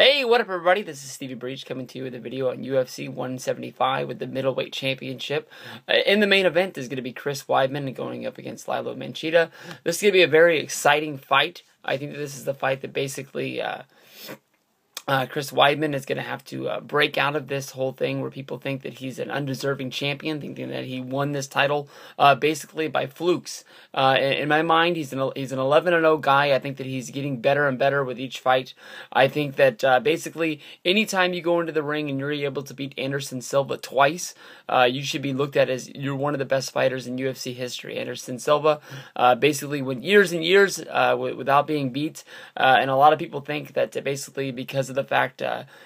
Hey, what up everybody? This is Stevie Breach coming to you with a video on UFC 175 with the middleweight championship. In the main event is going to be Chris Weidman going up against Lyoto Machida. This is going to be a very exciting fight. I think that this is the fight that basically Chris Weidman is going to have to break out of this whole thing where people think that he's an undeserving champion, thinking that he won this title basically by flukes. In my mind, he's an 11-0 guy. I think that he's getting better and better with each fight. I think that basically anytime you go into the ring and you're able to beat Anderson Silva twice, you should be looked at as you're one of the best fighters in UFC history. Anderson Silva basically went years and years without being beat, and a lot of people think that basically because of the fact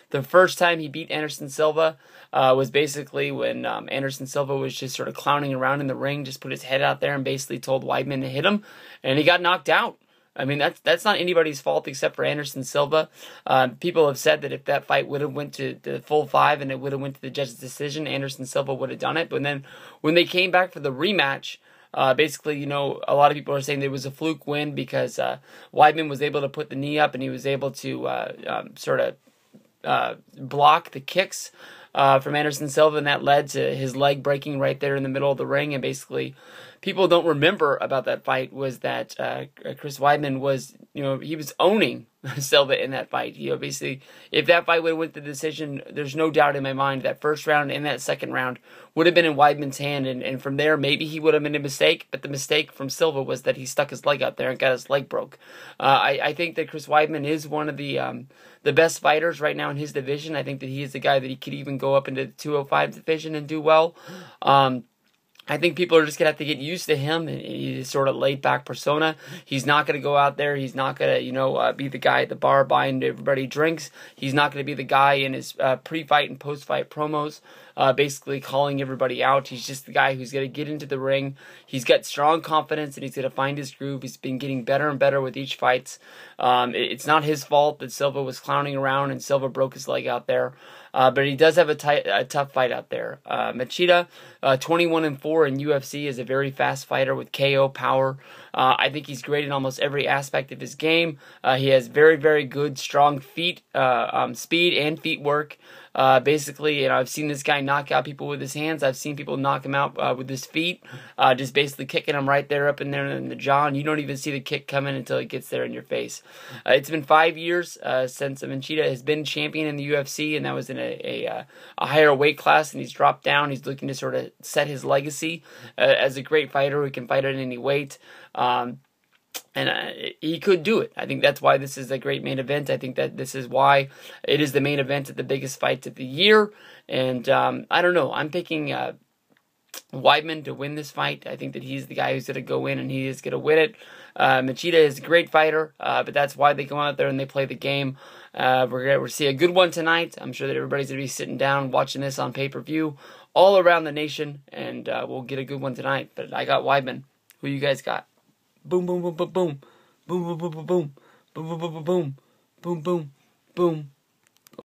the first time he beat Anderson Silva was basically when Anderson Silva was just sort of clowning around in the ring, just put his head out there and basically told Weidman to hit him, and he got knocked out. I mean, that's not anybody's fault except for Anderson Silva. People have said that if that fight would have went to the full 5 and it would have went to the judge's decision, Anderson Silva would have done it. But then when they came back for the rematch, basically, you know, a lot of people are saying there was a fluke win because Weidman was able to put the knee up and he was able to sort of block the kicks from Anderson Silva, and that led to his leg breaking right there in the middle of the ring. And basically, people don't remember about that fight was that Chris Weidman was, you know, he was owning Silva in that fight. You know, basically, if that fight would have went to the decision, there's no doubt in my mind that first round and that second round would have been in Weidman's hand, and from there, maybe he would have made a mistake, but the mistake from Silva was that he stuck his leg out there and got his leg broke. I think that Chris Weidman is one of the best fighters right now in his division. I think that he is the guy that he could even go up into the 205 division and do well. I think people are just going to have to get used to him and his sort of laid-back persona. He's not going to go out there. He's not going to, you know, be the guy at the bar buying everybody drinks. He's not going to be the guy in his pre-fight and post-fight promos basically calling everybody out. He's just the guy who's going to get into the ring. He's got strong confidence and he's going to find his groove. He's been getting better and better with each fight. It's not his fault that Silva was clowning around and Silva broke his leg out there. But he does have a tough fight out there. Machida, 21-4 in UFC, is a very fast fighter with KO power. I think he's great in almost every aspect of his game. He has very, very good, strong feet, speed and feet work. Basically, you know, I've seen this guy knock out people with his hands. I've seen people knock him out with his feet, just basically kicking him right there up in there in the jaw, and you don't even see the kick coming until it gets there in your face. It's been 5 years since Machida has been champion in the UFC, and that was in a higher weight class, and he's dropped down. He's looking to sort of set his legacy as a great fighter who can fight at any weight. And he could do it. I think that's why this is a great main event. I think that this is why it is the main event at the biggest fight of the year. And I don't know. I'm picking Weidman to win this fight. I think that he's the guy who's going to go in and he is going to win it. Machida is a great fighter, but that's why they go out there and they play the game. We're going to see a good one tonight. I'm sure that everybody's going to be sitting down watching this on pay-per-view all around the nation, and we'll get a good one tonight. But I got Weidman. Who you guys got? Boom, boom, boom, boom, boom. Boom, boom, boom, boom, boom. Boom, boom, boom, boom. Boom, boom, boom.